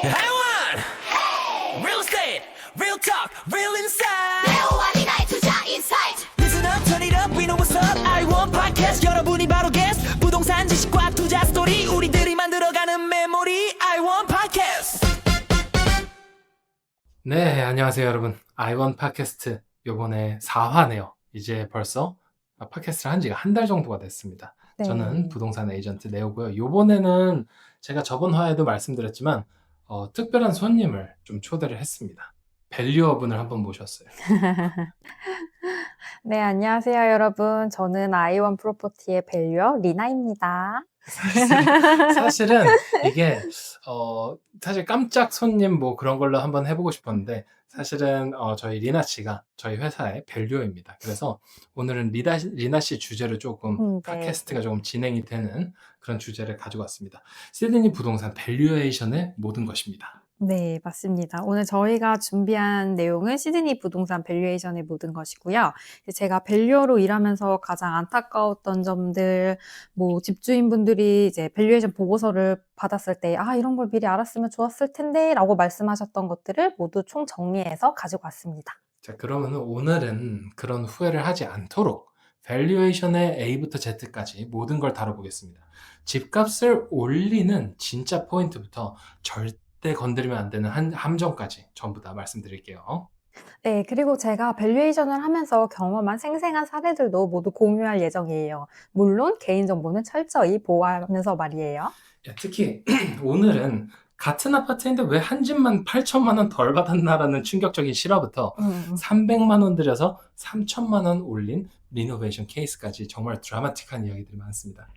I want real estate, real talk, real insight. 네오와리나의 투자 인사이트. Listen up, turn it up, we know what's up. I want podcast. 여러분이 바로 guest. 부동산 지식과 투자 스토리 우리들이 만들어가는 메모리. I want podcast. 네, 안녕하세요, 여러분. 아이원 팟캐스트 요번에 4화네요. 이제 벌써 팟캐스트를 한 지가 한 달 정도가 됐습니다. 네. 저는 부동산 에이전트 네오고요. 요번에는 제가 저번 화에도 말씀드렸지만 특별한 손님을 좀 초대를 했습니다. 밸류어분을 한번 모셨어요. 네, 안녕하세요, 여러분. 저는 아이원 프로퍼티의 밸류어 리나입니다. 사실은 이게 사실 깜짝 손님 뭐 그런 걸로 한번 해보고 싶었는데 사실은 저희 리나 씨가 저희 회사의 밸류어입니다. 그래서 오늘은 리나 씨 주제로 조금 네. 팟캐스트가 조금 진행이 되는 그런 주제를 가지고 왔습니다. 시드니 부동산 밸류에이션의 모든 것입니다. 네, 맞습니다. 오늘 저희가 준비한 내용은 시드니 부동산 밸류에이션의 모든 것이고요. 제가 밸류어로 일하면서 가장 안타까웠던 점들, 뭐 집주인분들이 이제 밸류에이션 보고서를 받았을 때, 이런 걸 미리 알았으면 좋았을 텐데 라고 말씀하셨던 것들을 모두 총 정리해서 가지고 왔습니다. 자, 그러면 오늘은 그런 후회를 하지 않도록 밸류에이션의 A부터 Z까지 모든 걸 다뤄보겠습니다. 집값을 올리는 진짜 포인트부터 절대 건드리면 안 되는 함정까지 전부 다 말씀드릴게요. 네, 그리고 제가 밸류에이션을 하면서 경험한 생생한 사례들도 모두 공유할 예정이에요. 물론 개인정보는 철저히 보호하면서 말이에요. 야, 특히 오늘은 같은 아파트인데 왜 한 집만 8천만 원 덜 받았나라는 충격적인 실화부터 300만 원 들여서 3천만 원 올린 리노베이션 케이스까지 정말 드라마틱한 이야기들이 많습니다.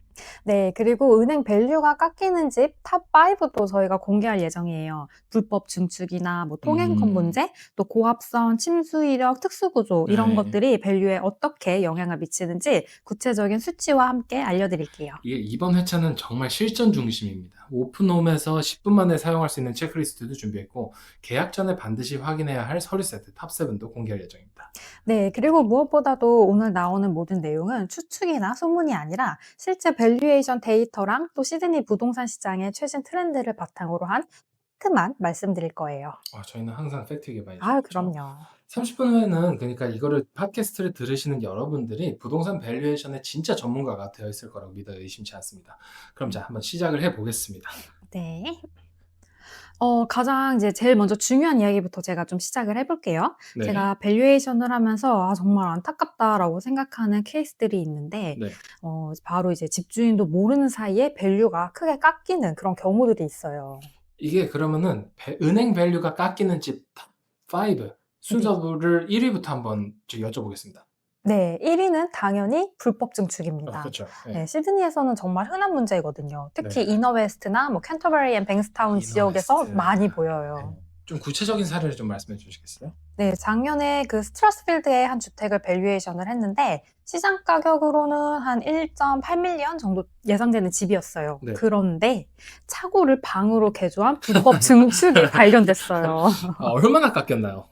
네, 그리고 은행 밸류가 깎이는 집 탑5도 저희가 공개할 예정이에요. 불법 증축이나 뭐 통행권 문제, 또 고합선, 침수 이력, 특수구조 이런 네. 것들이 밸류에 어떻게 영향을 미치는지 구체적인 수치와 함께 알려드릴게요. 이게 이번 회차는 정말 실전 중심입니다. 오픈홈에서 10분 만에 사용할 수 있는 체크리스트도 준비했고 계약 전에 반드시 확인해야 할 서류 세트 탑7도 공개할 예정입니다. 네, 그리고 무엇보다도 오늘 나오는 모든 내용은 추측이나 소문이 아니라 실제 밸류에이션 데이터랑 또 시드니 부동산 시장의 최신 트렌드를 바탕으로 한 팩트만 말씀드릴 거예요. 저희는 항상 팩트 위에 그럼요. 30분 후에는 그러니까 이거를 팟캐스트를 들으시는 여러분들이 부동산 밸류에이션의 진짜 전문가가 되어 있을 거라고 믿어 의심치 않습니다. 그럼 자, 한번 시작을 해보겠습니다. 네. 가장 이제 제일 먼저 중요한 이야기부터 제가 좀 시작을 해볼게요. 네. 제가 밸류에이션을 하면서 정말 안타깝다라고 생각하는 케이스들이 있는데, 네. 바로 이제 집주인도 모르는 사이에 밸류가 크게 깎이는 그런 경우들이 있어요. 이게 그러면은 은행 밸류가 깎이는 집 탑5 순서를 1위부터 한번 여쭤보겠습니다. 네, 1위는 당연히 불법 증축입니다. 그렇죠. 네, 시드니에서는 정말 흔한 문제거든요. 특히 네. 이너웨스트나 뭐 캔터버리 앤 뱅스타운 지역에서 이너웨스트. 많이 보여요. 네. 좀 구체적인 사례를 좀 말씀해 주시겠어요? 네, 작년에 그 스트라스필드의 한 주택을 밸류에이션을 했는데 시장 가격으로는 한 1.8밀리언 정도 예상되는 집이었어요. 네. 그런데 차고를 방으로 개조한 불법 증축이 발견됐어요. 얼마나 깎였나요?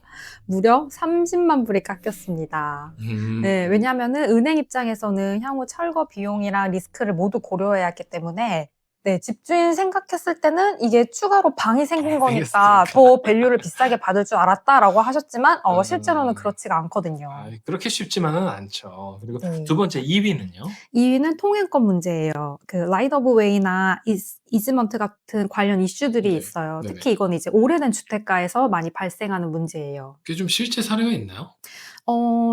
무려 30만 불이 깎였습니다. 네, 왜냐하면은 은행 입장에서는 향후 철거 비용이랑 리스크를 모두 고려해야 했기 때문에 네, 집주인 생각했을 때는 이게 추가로 방이 생긴 거니까 더 밸류를 비싸게 받을 줄 알았다라고 하셨지만 실제로는 그렇지가 않거든요. 그렇게 쉽지만은 않죠. 그리고 네. 두 번째 2위는요? 2위는 통행권 문제예요. 그 라이트 오브 웨이나 이즈먼트 같은 관련 이슈들이 네, 있어요. 네네. 특히 이건 이제 오래된 주택가에서 많이 발생하는 문제예요. 그게 좀 실제 사례가 있나요?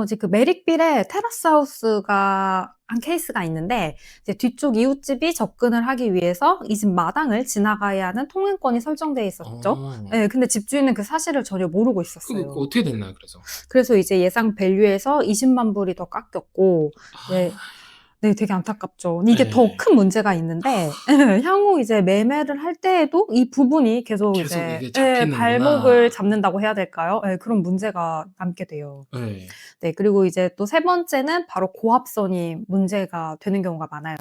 이제 그 메릭빌에 테라스 하우스가 한 케이스가 있는데 이제 뒤쪽 이웃집이 접근을 하기 위해서 이 집 마당을 지나가야 하는 통행권이 설정돼 있었죠. 네, 근데 집주인은 그 사실을 전혀 모르고 있었어요. 그거 어떻게 됐나요, 그래서? 그래서 이제 예상 밸류에서 20만 불이 더 깎였고, 네, 되게 안타깝죠. 이게 네. 더 큰 문제가 있는데 향후 이제 매매를 할 때에도 이 부분이 계속 이제 이게 잡히는구나. 발목을 잡는다고 해야 될까요? 네, 그런 문제가 남게 돼요. 네. 네, 그리고 이제 또 세 번째는 바로 고합선이 문제가 되는 경우가 많아요.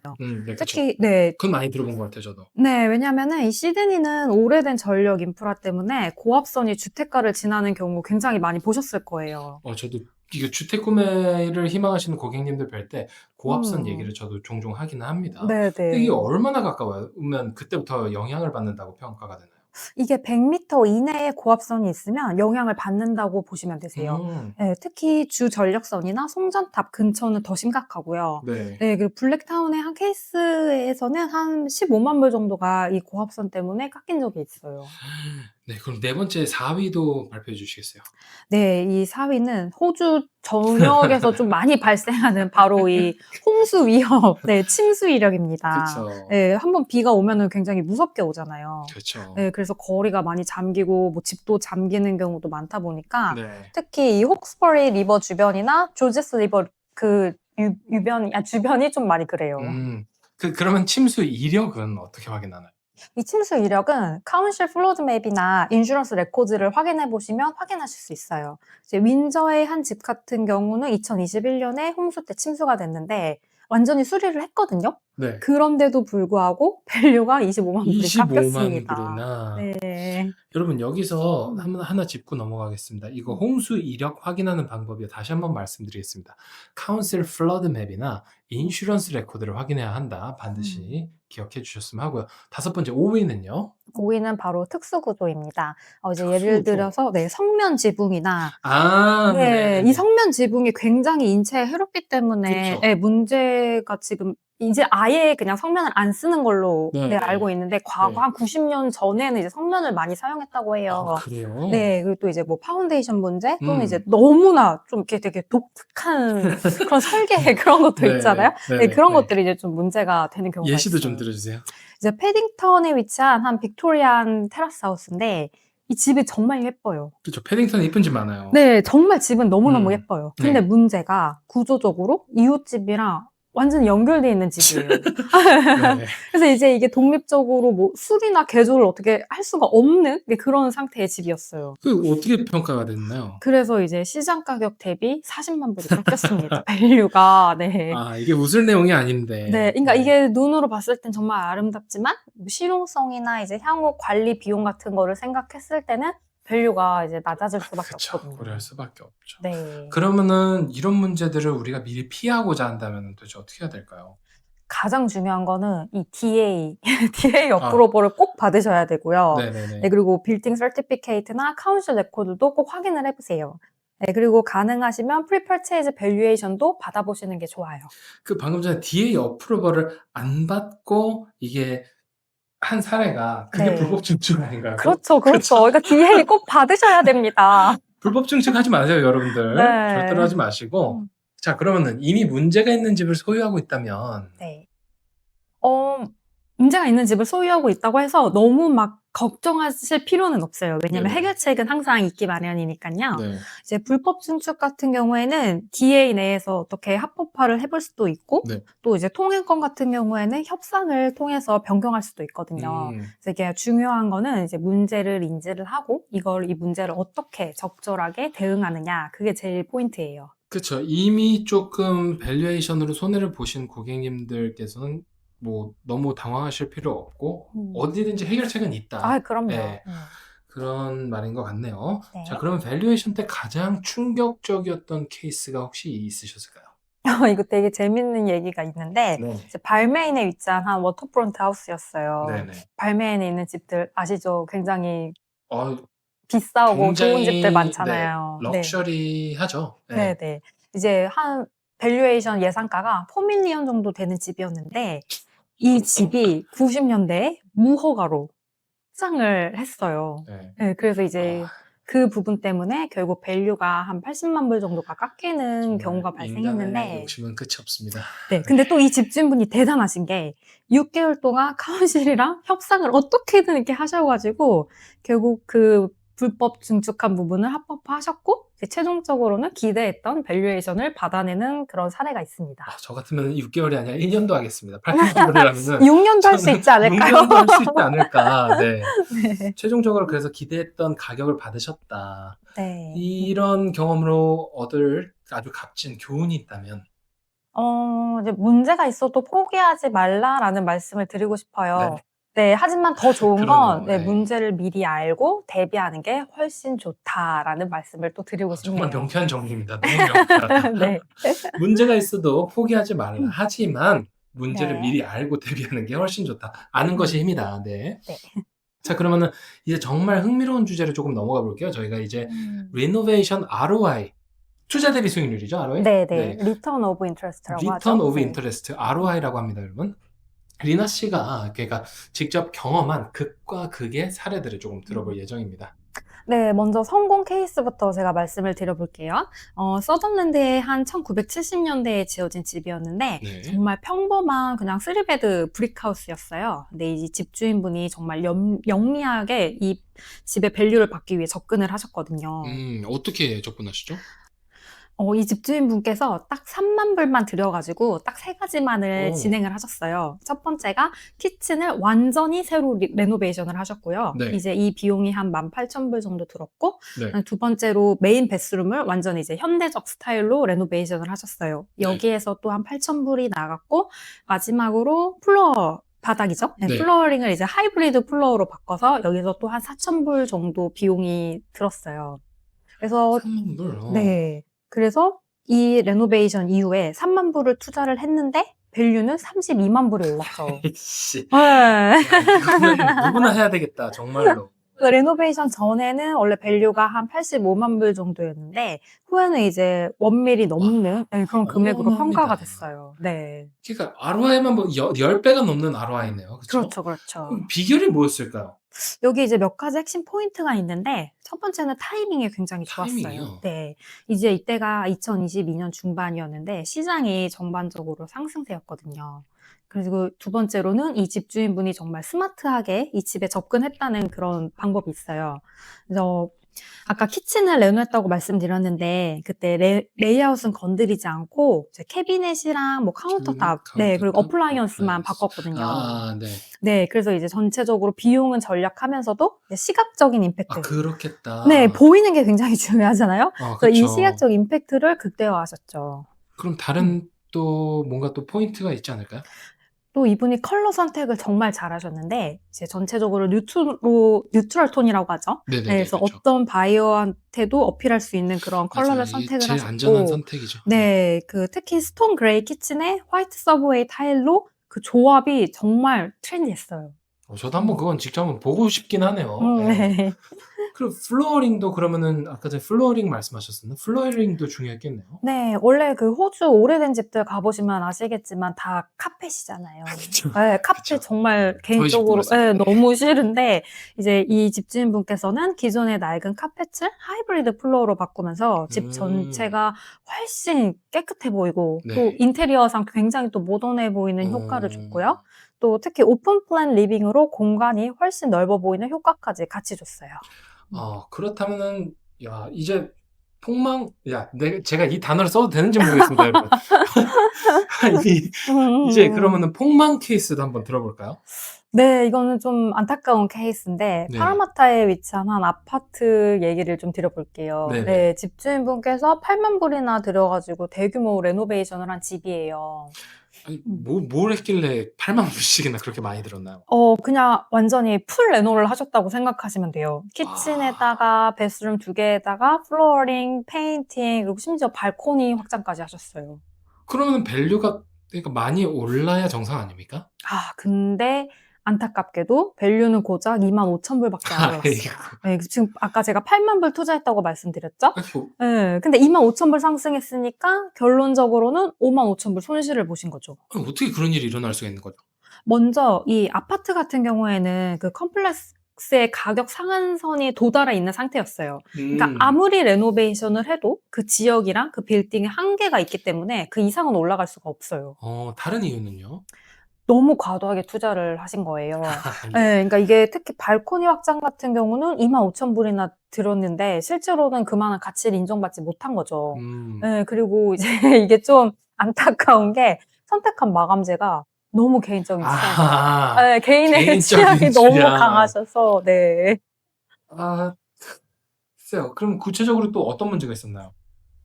네, 특히 네, 그건 많이 들어본 것 같아요, 저도. 네, 왜냐면은 이 시드니는 오래된 전력 인프라 때문에 고합선이 주택가를 지나는 경우 굉장히 많이 보셨을 거예요. 저도 이게 주택 구매를 희망하시는 고객님들 뵐 때 고합선 음. 얘기를 저도 종종 하기는 합니다. 네, 근데 네. 이게 얼마나 가까워요? 그러면 그때부터 영향을 받는다고 평가가 되나요? 이게 100m 이내에 고압선이 있으면 영향을 받는다고 보시면 되세요. 네, 특히 주 전력선이나 송전탑 근처는 더 심각하고요. 네. 네, 그리고 블랙타운의 한 케이스에서는 한 15만 불 정도가 이 고압선 때문에 깎인 적이 있어요. 네, 그럼 네 번째 4위도 발표해 주시겠어요? 네, 이 4위는 호주 전역에서 좀 많이 발생하는 바로 이 홍수 위협, 네, 침수 이력입니다. 그쵸. 네, 한번 비가 오면은 굉장히 무섭게 오잖아요. 그렇죠. 네, 그래서 거리가 많이 잠기고 뭐 집도 잠기는 경우도 많다 보니까 네. 특히 이 혹스버리 리버 주변이나 조지스 리버 그 주변이 좀 많이 그래요. 그러면 침수 이력은 어떻게 확인하나요? 이 침수 이력은 카운실 플로드 맵이나 인슈런스 레코드를 확인해 보시면 확인하실 수 있어요. 이제 윈저의 한 집 같은 경우는 2021년에 홍수 때 침수가 됐는데 완전히 수리를 했거든요. 네. 그런데도 불구하고 밸류가 25만 불이 25만 깎였습니다. 불이나. 네. 여러분 여기서 하나 짚고 넘어가겠습니다. 이거 홍수 이력 확인하는 방법이요. 다시 한번 말씀드리겠습니다. 카운슬 플러드 맵이나 인슈런스 레코드를 확인해야 한다. 반드시 기억해 주셨으면 하고요. 다섯 번째 5위는요? 5위는 바로 특수구조입니다. 이제 특수구조. 예를 들어서 네, 성면 지붕이나 네. 이 성면 지붕이 굉장히 인체에 해롭기 때문에 그쵸. 네, 문제가 지금 이제 아예 그냥 성면을 안 쓰는 걸로 네. 네, 알고 있는데 과거 네. 한 90년 전에는 이제 성면을 많이 사용했다고 해요. 그래요? 네, 그리고 또 이제 뭐 파운데이션 문제 또는 음. 이제 너무나 좀 이렇게 되게 독특한 그런 설계 그런 것도 네. 있잖아요. 네. 네, 그런 네. 것들이 이제 좀 문제가 되는 경우가 예시도 있어요. 좀 들어주세요. 이제 패딩턴에 위치한 한 빅토리안 테라스 하우스인데 이 집이 정말 예뻐요. 그렇죠. 패딩턴에 이쁜 집 많아요. 네, 정말 집은 너무너무 음. 예뻐요. 네. 근데 문제가 구조적으로 이웃집이랑 완전히 연결되어 있는 집이에요. 네. 그래서 이제 이게 독립적으로 뭐 수리나 개조를 어떻게 할 수가 없는 그런 상태의 집이었어요. 어떻게 평가가 됐나요? 그래서 이제 시장 가격 대비 40만 불이 깎였습니다. 밸류가. 네. 이게 웃을 내용이 아닌데. 네, 그러니까 이게 눈으로 봤을 땐 정말 아름답지만 실용성이나 이제 향후 관리 비용 같은 거를 생각했을 때는 밸류가 이제 낮아질 수밖에 그쵸. 없거든요. 고려할 수밖에 없죠. 네. 그러면은 이런 문제들을 우리가 미리 피하고자 한다면 도대체 어떻게 해야 될까요? 가장 중요한 거는 이 DA 어프로벌을 꼭 받으셔야 되고요. 네네네. 네, 그리고 빌딩 서티피케이트나 카운실 레코드도 꼭 확인을 해보세요. 네, 그리고 가능하시면 프리퍼체이즈 밸류에이션도 받아보시는 게 좋아요. 방금 전에 DA 어프로벌을 안 받고 이게 한 사례가 그게 네. 불법 증축 아닌가요? 그렇죠. 그러니까 DA 꼭 받으셔야 됩니다. 불법 증축하지 마세요, 여러분들. 네. 절대로 하지 마시고. 자, 그러면은 이미 문제가 있는 집을 소유하고 있다면 네. 문제가 있는 집을 소유하고 있다고 해서 너무 막 걱정하실 필요는 없어요. 왜냐면 네네. 해결책은 항상 있기 마련이니까요. 네. 이제 불법 증축 같은 경우에는 DA 내에서 어떻게 합법화를 해볼 수도 있고 네. 또 이제 통행권 같은 경우에는 협상을 통해서 변경할 수도 있거든요. 그래서 이게 중요한 거는 이제 문제를 인지를 하고 이 문제를 어떻게 적절하게 대응하느냐 그게 제일 포인트예요. 그렇죠. 이미 조금 밸류에이션으로 손해를 보신 고객님들께서는 뭐 너무 당황하실 필요 없고 어디든지 해결책은 있다. 그럼요. 네. 그런 말인 것 같네요. 네. 자, 그러면 밸류에이션 때 가장 충격적이었던 케이스가 혹시 있으셨을까요? 이거 되게 재밌는 얘기가 있는데 네. 이제 발메인에 위치한 한 워터프론트 하우스였어요. 네네. 발메인에 있는 집들 아시죠? 굉장히 어, 비싸고 좋은 굉장히, 집들 많잖아요. 네, 럭셔리하죠. 네. 네. 이제 한 밸류에이션 예상가가 4밀리언 정도 되는 집이었는데 이 집이 90년대에 무허가로 확장을 했어요. 네. 네, 그래서 이제 그 부분 때문에 결국 밸류가 한 80만 불 정도가 깎이는 경우가 발생했는데 인간의 욕심은 끝이 없습니다. 네, 근데 또 이 집주인분이 대단하신 게 6개월 동안 카운실이랑 협상을 어떻게든 이렇게 하셔가지고 결국 그 불법 증축한 부분을 합법화하셨고 이제 최종적으로는 기대했던 밸류에이션을 받아내는 그런 사례가 있습니다. 저 같으면 6개월이 아니라 1년도 하겠습니다. 80만 불이라면은 6년도 할 수 있지 않을까요? 6년도 할 수 있지 않을까. 네. 네. 최종적으로 그래서 기대했던 가격을 받으셨다. 네. 이런 경험으로 얻을 아주 값진 교훈이 있다면 이제 문제가 있어도 포기하지 말라라는 말씀을 드리고 싶어요. 네, 하지만 더 좋은 건 그러네요. 네. 문제를 미리 알고 대비하는 게 훨씬 좋다라는 말씀을 또 드리고 싶네요. 정말 명쾌한 정리입니다. 너무 명쾌하다. 네. 문제가 있어도 포기하지 말라. 하지만 문제를 네. 미리 알고 대비하는 게 훨씬 좋다. 아는 것이 힘이다. 네. 네. 자, 그러면은 이제 정말 흥미로운 주제로 조금 넘어가 볼게요. 저희가 이제 리노베이션 ROI, 투자 대비 수익률이죠, ROI? 네네. 네. Return of Interest라고 하죠. Return of 네. Interest, ROI라고 합니다, 여러분. 리나 씨가 그러니까 직접 경험한 극과 극의 사례들을 조금 들어볼 예정입니다. 네, 먼저 성공 케이스부터 제가 말씀을 드려볼게요. 서덜랜드의 한 1970년대에 지어진 집이었는데 네. 정말 평범한 그냥 3베드 브릭하우스였어요. 근데 이 집주인분이 정말 영리하게 이 집의 밸류를 받기 위해 접근을 하셨거든요. 어떻게 접근하시죠? 이 집주인분께서 딱 3만 불만 들여가지고 딱 3가지만을 오. 진행을 하셨어요. 첫 번째가 키친을 완전히 새로 레노베이션을 하셨고요. 네. 이제 이 비용이 한 18,000불 정도 들었고, 네. 두 번째로 메인 베스룸을 완전히 이제 현대적 스타일로 레노베이션을 하셨어요. 네. 여기에서 또 한 8,000불이 나갔고, 마지막으로 플로어, 바닥이죠? 네, 네. 플로어링을 이제 하이브리드 플로어로 바꿔서 여기서 또 한 4,000불 정도 비용이 들었어요. 그래서 3만 불. 네. 그래서 이 레노베이션 이후에 3만 불을 투자를 했는데 밸류는 32만 불에 올랐죠. 씨. 네. 이거는 누구나 해야 되겠다, 정말로. 그 레노베이션 전에는 원래 밸류가 한 85만 불 정도였는데 후에는 이제 1밀이 넘는 네, 그런 금액으로 어마어마합니다. 평가가 됐어요. 네. 그러니까 ROI만 뭐 10배가 넘는 ROI네요. 그렇죠? 그렇죠. 그럼 비결이 뭐였을까요? 여기 이제 몇 가지 핵심 포인트가 있는데 첫 번째는 타이밍이 굉장히 좋았어요. 타이밍이요? 네. 이제 이때가 2022년 중반이었는데 시장이 전반적으로 상승세였거든요. 그리고 두 번째로는 이 집주인분이 정말 스마트하게 이 집에 접근했다는 그런 방법이 있어요. 그래서 아까 키친을 레노했다고 말씀드렸는데 그때 레이아웃은 건드리지 않고 이제 캐비넷이랑 뭐 카운터탑, 네, 그리고 어플라이언스만 바꿨거든요. 아, 네. 네, 그래서 이제 전체적으로 비용은 절약하면서도 시각적인 임팩트. 아, 그렇겠다. 네, 보이는 게 굉장히 중요하잖아요. 그래서 이 그쵸. 시각적 임팩트를 극대화하셨죠. 그럼 다른 또 뭔가 또 포인트가 있지 않을까요? 또 이분이 컬러 선택을 정말 잘하셨는데 이제 전체적으로 뉴트럴 톤이라고 하죠. 네네. 네, 그래서 그렇죠. 어떤 바이어한테도 어필할 수 있는 그런 컬러를 맞아요. 이게 선택을 제일 하셨고, 안전한 선택이죠. 네, 그 특히 스톤 그레이 키친에 화이트 서브웨이 타일로 그 조합이 정말 트렌디했어요. 저도 한번 그건 직접 한번 보고 싶긴 하네요. 네. 그럼 플로어링도 그러면은 아까 전에 플로어링 말씀하셨었나? 플로어링도 중요했겠네요. 네, 원래 그 호주 오래된 집들 가보시면 아시겠지만 다 카펫이잖아요. 그쵸. 네, 카펫 그쵸. 정말 저희 집도 개인적으로 그랬어요. 네, 너무 싫은데 이제 이 집주인분께서는 기존의 낡은 카펫을 하이브리드 플로어로 바꾸면서 집 전체가 훨씬 깨끗해 보이고 네. 또 인테리어상 굉장히 또 모던해 보이는 효과를 어. 줬고요. 또 특히 오픈 플랜 리빙으로 공간이 훨씬 넓어 보이는 효과까지 같이 줬어요. 그렇다면은 야 이제 제가 이 단어를 써도 되는지 모르겠습니다, 여러분. 이제 그러면은 폭망 케이스도 한번 들어볼까요? 네, 이거는 좀 안타까운 케이스인데 네. 파라마타에 위치한 한 아파트 얘기를 좀 드려볼게요. 네네. 네, 집주인분께서 8만 불이나 들여가지고 대규모 레노베이션을 한 집이에요. 아니, 뭘 했길래 8만 불씩이나 그렇게 많이 들었나요? 그냥 완전히 풀 레노를 하셨다고 생각하시면 돼요. 키친에다가 베스룸 2개에다가 플로어링, 페인팅, 그리고 심지어 발코니 확장까지 하셨어요. 그러면 밸류가 그러니까 많이 올라야 정상 아닙니까? 근데 안타깝게도 밸류는 고작 25,000불밖에 안 올랐어요. 네, 지금 아까 제가 8만 불 투자했다고 말씀드렸죠? 아이고, 네, 근데 25,000불 상승했으니까 결론적으로는 55,000불 손실을 보신 거죠. 어떻게 그런 일이 일어날 수가 있는 거죠? 먼저 이 아파트 같은 경우에는 그 컴플렉스의 가격 상한선이 도달해 있는 상태였어요. 그러니까 아무리 레노베이션을 해도 그 지역이랑 그 빌딩에 한계가 있기 때문에 그 이상은 올라갈 수가 없어요. 다른 이유는요? 너무 과도하게 투자를 하신 거예요. 네, 그러니까 이게 특히 발코니 확장 같은 경우는 25,000불이나 들었는데 실제로는 그만한 가치를 인정받지 못한 거죠. 네, 그리고 이제 이게 좀 안타까운 게 선택한 마감재가 너무 개인적인 취향이에요. 네, 개인의 개인적인 취향이 너무 취향. 강하셔서 네. 글쎄요. 그럼 구체적으로 또 어떤 문제가 있었나요?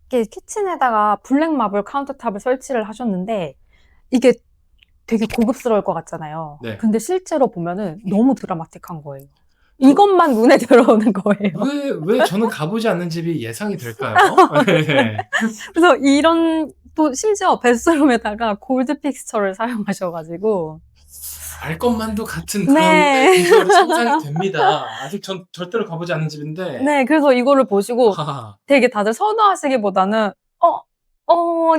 이게 키친에다가 블랙 마블 카운터탑을 설치를 하셨는데 이게 되게 고급스러울 것 같잖아요. 네. 근데 실제로 보면은 너무 드라마틱한 거예요. 이것만 눈에 들어오는 거예요. 왜 저는 가보지 않는 집이 예상이 될까요? 네. 그래서 이런 또 심지어 베스룸에다가 골드 픽스처를 사용하셔가지고 알 것만도 같은 그런 네. 비주얼이 상상이 됩니다. 아직 전 절대로 가보지 않은 집인데. 네, 그래서 이거를 보시고 하하. 되게 다들 선호하시기보다는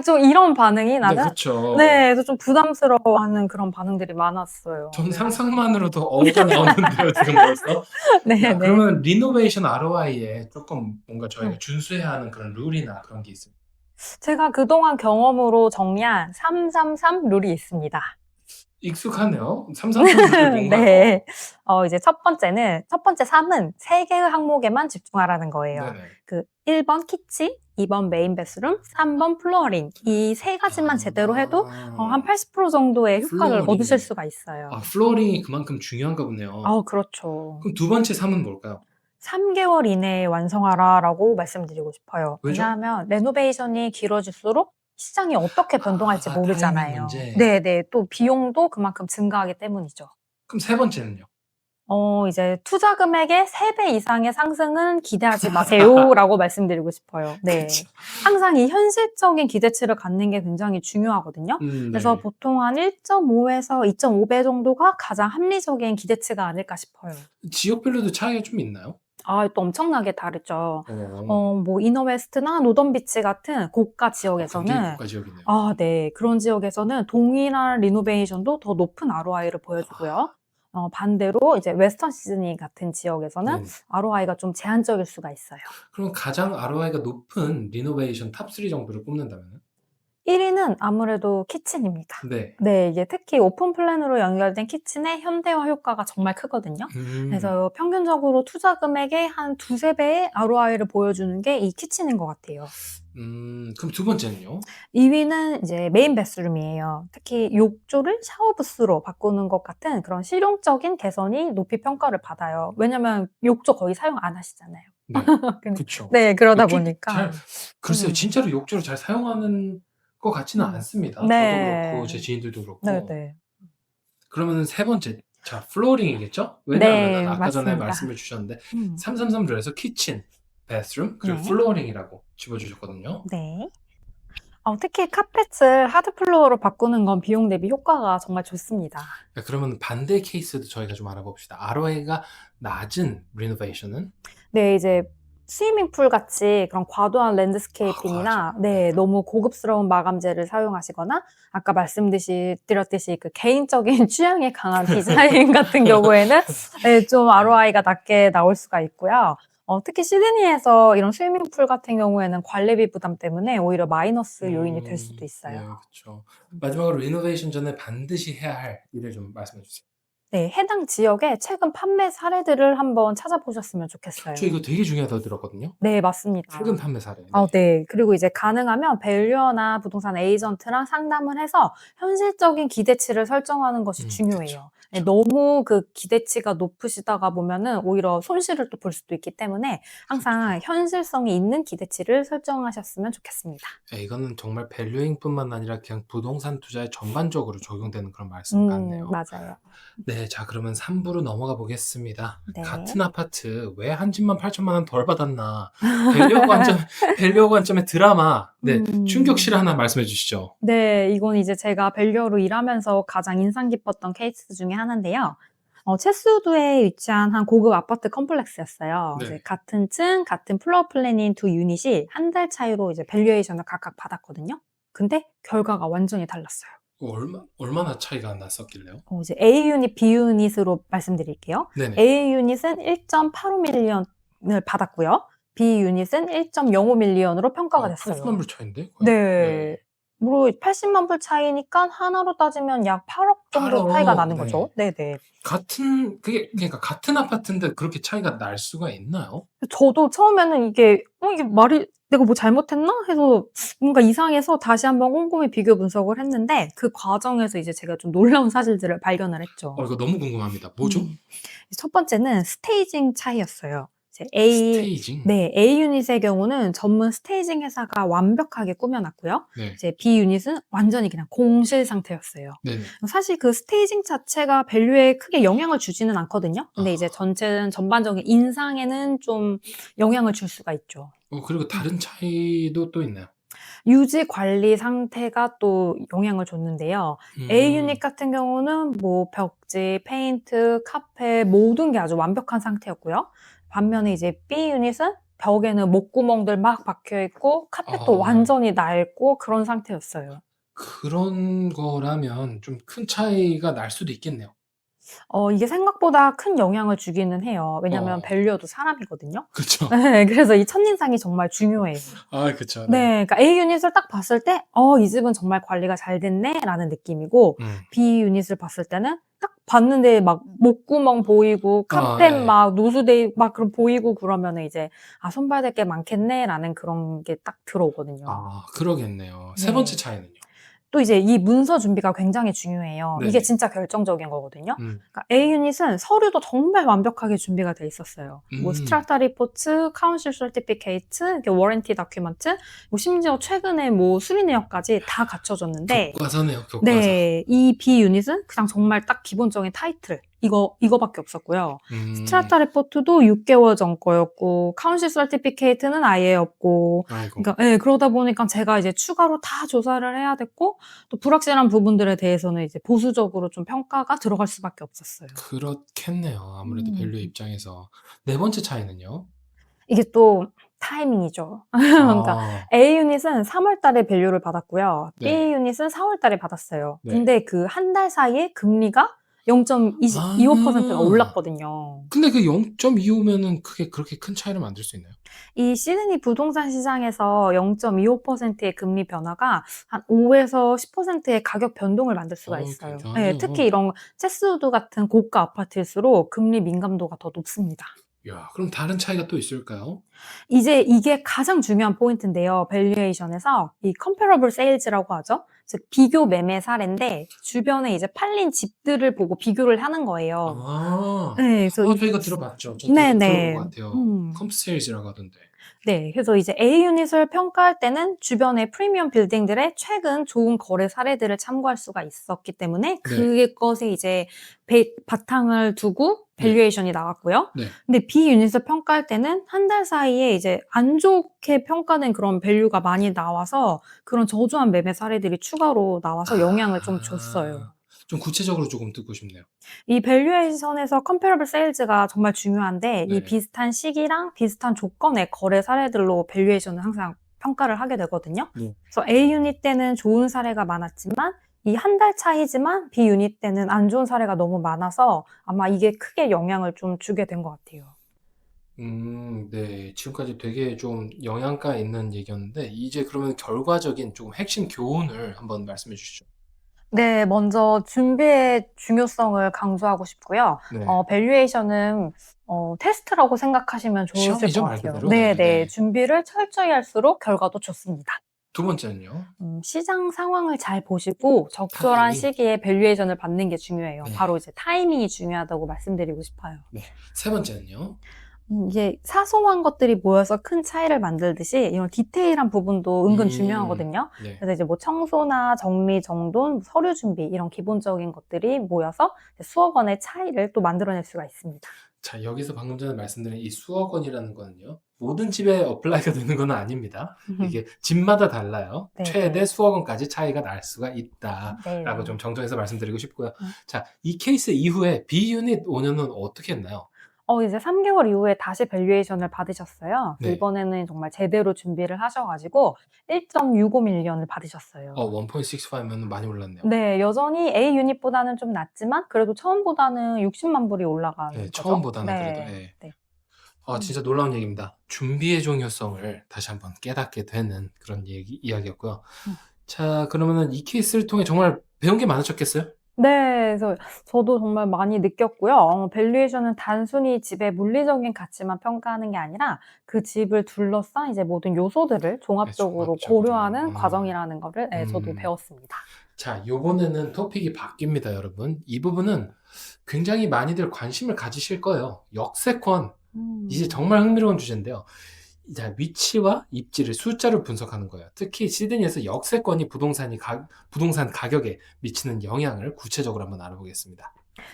좀 이런 반응이 네, 나는 그렇죠. 네, 그래서 좀 부담스러워하는 그런 반응들이 많았어요. 전 네. 상상만으로도 어우가 나오는데요, 지금 벌써. 네, 야, 네. 그러면 리노베이션 ROI에 조금 뭔가 저희가 준수해야 하는 그런 룰이나 그런 게 있습니다. 제가 그동안 경험으로 정리한 333 룰이 있습니다. 익숙하네요. 333룰이 뭔가요? 네. 이제 첫 번째 3은 3개의 항목에만 집중하라는 거예요. 네네. 그 1번 키친, 2번 메인 베스룸, 3번 플로어링. 이 3가지만 제대로 해도 한 80% 정도의 효과를 플로어링. 얻으실 수가 있어요. 플로어링이 그만큼 중요한가 보네요. 그렇죠. 그럼 두 번째 3은 뭘까요? 3개월 이내에 완성하라라고 말씀드리고 싶어요. 왜죠? 왜냐하면 레노베이션이 길어질수록 시장이 어떻게 변동할지 타이밍 모르잖아요. 문제. 네네. 또 비용도 그만큼 증가하기 때문이죠. 그럼 세 번째는요? 이제 투자 금액의 3배 이상의 상승은 기대하지 마세요라고 말씀드리고 싶어요. 네. 그쵸. 항상 이 현실적인 기대치를 갖는 게 굉장히 중요하거든요. 그래서 네. 보통 한 1.5에서 2.5배 정도가 가장 합리적인 기대치가 아닐까 싶어요. 지역별로도 차이가 좀 있나요? 또 엄청나게 다르죠. 어, 뭐 이너웨스트나 노던비치 같은 고가 굉장히 지역에서는 고가 지역이네요. 네. 그런 지역에서는 동일한 리노베이션도 더 높은 ROI를 보여주고요. 반대로 이제 웨스턴 시드니 같은 지역에서는 네. ROI가 좀 제한적일 수가 있어요. 그럼 가장 ROI가 높은 리노베이션 탑 3 정도를 꼽는다면? 1위는 아무래도 키친입니다. 네. 네, 이게 특히 오픈 플랜으로 연결된 키친의 현대화 효과가 정말 크거든요. 그래서 평균적으로 투자 금액의 한 2~3배의 ROI를 보여주는 게 이 키친인 것 같아요. 그럼 두 번째는요? 2위는 이제 메인 베스룸이에요. 특히 욕조를 샤워 부스로 바꾸는 것 같은 그런 실용적인 개선이 높이 평가를 받아요. 왜냐면 욕조 거의 사용 안 하시잖아요. 네. 근데 그쵸. 네, 그러다 욕조 보니까. 글쎄요, 음. 진짜로 욕조를 잘 사용하는 것 같지는 않습니다. 네. 저도 그렇고, 제 지인들도 그렇고. 네네. 그러면은 세 번째. 자, 플로어링이겠죠? 왜냐하면은 네, 아까 전에 맞습니다. 말씀을 주셨는데, 음. 333룰에서 키친, 베스룸, 그리고 네. 플로어링이라고 집어주셨거든요. 네. 특히 카펫을 하드 플로어로 바꾸는 건 비용 대비 효과가 정말 좋습니다. 그러면 반대 케이스도 저희가 좀 알아봅시다. ROI가 낮은 리노베이션은? 네, 이제 스위밍풀 같이 그런 과도한 랜드스케이핑이나 과하죠. 네, 너무 고급스러운 마감재를 사용하시거나 아까 말씀드렸듯이 그 개인적인 취향에 강한 디자인 같은 경우에는 네, 좀 ROI가 낮게 나올 수가 있고요. 특히 시드니에서 이런 스위밍풀 같은 경우에는 관리비 부담 때문에 오히려 마이너스 요인이 될 수도 있어요. 네, 그렇죠. 마지막으로 리노베이션 전에 반드시 해야 할 일을 좀 말씀해 주세요. 네, 해당 지역의 최근 판매 사례들을 한번 찾아보셨으면 좋겠어요. 저 이거 되게 중요하다고 들었거든요. 네, 맞습니다. 최근 판매 사례. 네. 그리고 이제 가능하면 밸류어나 부동산 에이전트랑 상담을 해서 현실적인 기대치를 설정하는 것이 중요해요. 네, 너무 그 기대치가 높으시다가 보면은 오히려 손실을 또 볼 수도 있기 때문에 항상 현실성이 있는 기대치를 설정하셨으면 좋겠습니다. 네, 이거는 정말 밸류잉뿐만 아니라 그냥 부동산 투자에 전반적으로 적용되는 그런 말씀 같네요. 맞아요. 네, 자 그러면 3부로 넘어가 보겠습니다. 네. 같은 아파트 왜 한 집만 8천만 원 덜 받았나? 밸류어 관점의 드라마. 네, 충격실 하나 말씀해 주시죠. 네, 이건 이제 제가 밸류어로 일하면서 가장 인상 깊었던 케이스 중에 하나인데요. 체스우드에 위치한 한 고급 아파트 컴플렉스였어요. 네. 이제 같은 층, 같은 플로어 플랜인 두 유닛이 한 달 차이로 이제 밸류에이션을 각각 받았거든요. 근데 결과가 완전히 달랐어요. 얼마나 차이가 났었길래요? 이제 A 유닛, B 유닛으로 말씀드릴게요. 네네. A 유닛은 1.85밀리언을 받았고요. B 유닛은 1.05밀리언으로 평가가 됐어요. 80만 불 차인데? 거의? 네. 뭐 80만 불 차이니까 하나로 따지면 약 8억 정도 8억, 차이가 나는 네. 거죠. 네네. 그러니까 같은 아파트인데 그렇게 차이가 날 수가 있나요? 저도 처음에는 이게 내가 뭐 잘못했나? 해서 뭔가 이상해서 다시 한번 꼼꼼히 비교 분석을 했는데 그 과정에서 이제 제가 좀 놀라운 사실들을 발견을 했죠. 이거 너무 궁금합니다. 뭐죠? 첫 번째는 스테이징 차이였어요. 이제 스테이징? 네, A 유닛의 경우는 전문 스테이징 회사가 완벽하게 꾸며놨고요. 네. 이제 B 유닛은 완전히 그냥 공실 상태였어요. 네네. 사실 그 스테이징 자체가 밸류에 크게 영향을 주지는 않거든요. 근데 이제 전반적인 인상에는 좀 영향을 줄 수가 있죠. 그리고 다른 차이도 또 있나요? 유지 관리 상태가 또 영향을 줬는데요. A 유닛 같은 경우는 뭐 벽지, 페인트, 카페 모든 게 아주 완벽한 상태였고요. 반면에 이제 B 유닛은 벽에는 목구멍들 막 박혀 있고 카펫도 완전히 낡고 그런 상태였어요. 그런 거라면 좀 큰 차이가 날 수도 있겠네요. 이게 생각보다 큰 영향을 주기는 해요. 왜냐면 어. 밸류어도 사람이거든요. 그쵸. 네. 그래서 이 첫인상이 정말 중요해요. 그쵸. 네. 그러니까 A 유닛을 딱 봤을 때 '이 집은 정말 관리가 잘 됐네.'라는 느낌이고 음. B 유닛을 봤을 때는 딱 봤는데 막 목구멍 보이고 카펫 예. 막 노수돼 막 그런 보이고 그러면은 이제 '아 손봐야 될 게 많겠네.'라는 그런 게 딱 들어오거든요. 그러겠네요. 세 번째 네. 차이는요? 또 이제 이 문서 준비가 굉장히 중요해요. 이게 네네. 진짜 결정적인 거거든요. 음. 그러니까 A 유닛은 서류도 정말 완벽하게 준비가 돼 있었어요. 뭐 음. 스트라타 리포트, 카운실 서티피케이트, 이렇게 워런티 다큐먼트, 뭐 심지어 최근에 뭐 수리 내역까지 다 갖춰졌는데 교과서네요, 교과서. 네. 이 B 유닛은 그냥 정말 딱 기본적인 타이틀 이거밖에 없었고요. 스트라타 리포트도 6개월 전 거였고 카운실 서티피케이트는 아예 없고 아이고. 그러니까 예, 그러다 보니까 제가 이제 추가로 다 조사를 해야 됐고 또 불확실한 부분들에 대해서는 이제 보수적으로 좀 평가가 들어갈 수밖에 없었어요. 그렇겠네요. 아무래도 음. 밸류 입장에서. 네 번째 차이는요? 이게 또 타이밍이죠. 그러니까 아. A 유닛은 3월 달에 밸류를 받았고요. B 네. 유닛은 4월 달에 받았어요. 네. 근데 그 한 달 사이에 금리가 0.25%가 올랐거든요. 근데 그 0.25면은 그게 그렇게 큰 차이를 만들 수 있나요? 이 시드니 부동산 시장에서 0.25%의 금리 변화가 한 5에서 10%의 가격 변동을 만들 수가 있어요. 굉장하네요. 네, 특히 이런 체스우드 같은 고가 아파트일수록 금리 민감도가 더 높습니다. 야, 그럼 다른 차이가 또 있을까요? 이제 이게 가장 중요한 포인트인데요. 밸류에이션에서 이 comparable sales라고 하죠. 즉 비교 매매 사례인데 주변에 이제 팔린 집들을 보고 비교를 하는 거예요. 네, 그래서 저희가 들어봤죠. 저도 네네. 들어본 것 같아요. 컴스테이지라고 하던데. 네, 그래서 이제 A 유닛을 평가할 때는 주변의 프리미엄 빌딩들의 최근 좋은 거래 사례들을 참고할 수가 있었기 때문에 그것에 이제 바탕을 두고 밸류에이션이 나왔고요. 네. 근데 B 유닛을 평가할 때는 한 달 사이에 이제 안 좋게 평가된 그런 밸류가 많이 나와서 그런 저조한 매매 사례들이 추가로 나와서 영향을 좀 줬어요. 좀 구체적으로 조금 듣고 싶네요. 이 밸류에이션에서 컴패러블 세일즈가 정말 중요한데 이 네. 비슷한 시기랑 비슷한 조건의 거래 사례들로 밸류에이션을 항상 평가를 하게 되거든요. 네. 그래서 A 유닛 때는 좋은 사례가 많았지만 이 한 달 차이지만 B 유닛 때는 안 좋은 사례가 너무 많아서 아마 이게 크게 영향을 좀 주게 된 것 같아요. 네. 지금까지 되게 좀 영양가 있는 얘기였는데 이제 그러면 결과적인 조금 핵심 교훈을 한번 말씀해 주시죠. 네, 먼저 준비의 중요성을 강조하고 싶고요. 네. 밸류에이션은 테스트라고 생각하시면 좋으실 시험이죠, 것 말 같아요. 그대로. 네, 네. 네. 준비를 철저히 할수록 결과도 좋습니다. 두 번째는요? 시장 상황을 잘 보시고 적절한 타이밍. 시기에 밸류에이션을 받는 게 중요해요. 네. 바로 이제 타이밍이 중요하다고 말씀드리고 싶어요. 네. 세 번째는요? 이게 사소한 것들이 모여서 큰 차이를 만들듯이 이런 디테일한 부분도 은근 중요하거든요. 네. 그래서 이제 뭐 청소나 정리, 정돈, 서류 준비 이런 기본적인 것들이 모여서 수억 원의 차이를 또 만들어낼 수가 있습니다. 자, 여기서 방금 전에 말씀드린 이 수억 원이라는 거는요. 모든 집에 어플라이가 되는 건 아닙니다. 이게 집마다 달라요. 네, 최대 네. 수억 원까지 차이가 날 수가 있다라고 네. 좀 정정해서 말씀드리고 싶고요. 자, 이 케이스 이후에 B 유닛 오너는 어떻게 했나요? 이제 3개월 이후에 다시 밸류에이션을 받으셨어요. 그래서 네. 이번에는 정말 제대로 준비를 하셔가지고 1.65밀리언을 받으셨어요. 1.65면 많이 올랐네요. 네, 여전히 A 유닛보다는 좀 낮지만 그래도 처음보다는 60만 불이 올라간 네, 거죠. 처음보다는 네. 그래도. 네. 네. 진짜 놀라운 얘기입니다. 준비의 중요성을 다시 한번 깨닫게 되는 그런 이야기였고요. 자, 그러면은 이 케이스를 통해 정말 배운 게 많으셨겠어요? 네, 그래서 저도 정말 많이 느꼈고요. 밸류에이션은 단순히 집의 물리적인 가치만 평가하는 게 아니라 그 집을 둘러싼 이제 모든 요소들을 종합적으로 종합적으로. 고려하는 과정이라는 거를 저도 배웠습니다. 자, 요번에는 토픽이 바뀝니다, 여러분. 이 부분은 굉장히 많이들 관심을 가지실 거예요. 역세권. 이제 정말 흥미로운 주제인데요. 자, 위치와 입지를 숫자로 분석하는 거예요. 특히 시드니에서 역세권이 부동산 가격에 미치는 영향을 구체적으로 한번 알아보겠습니다.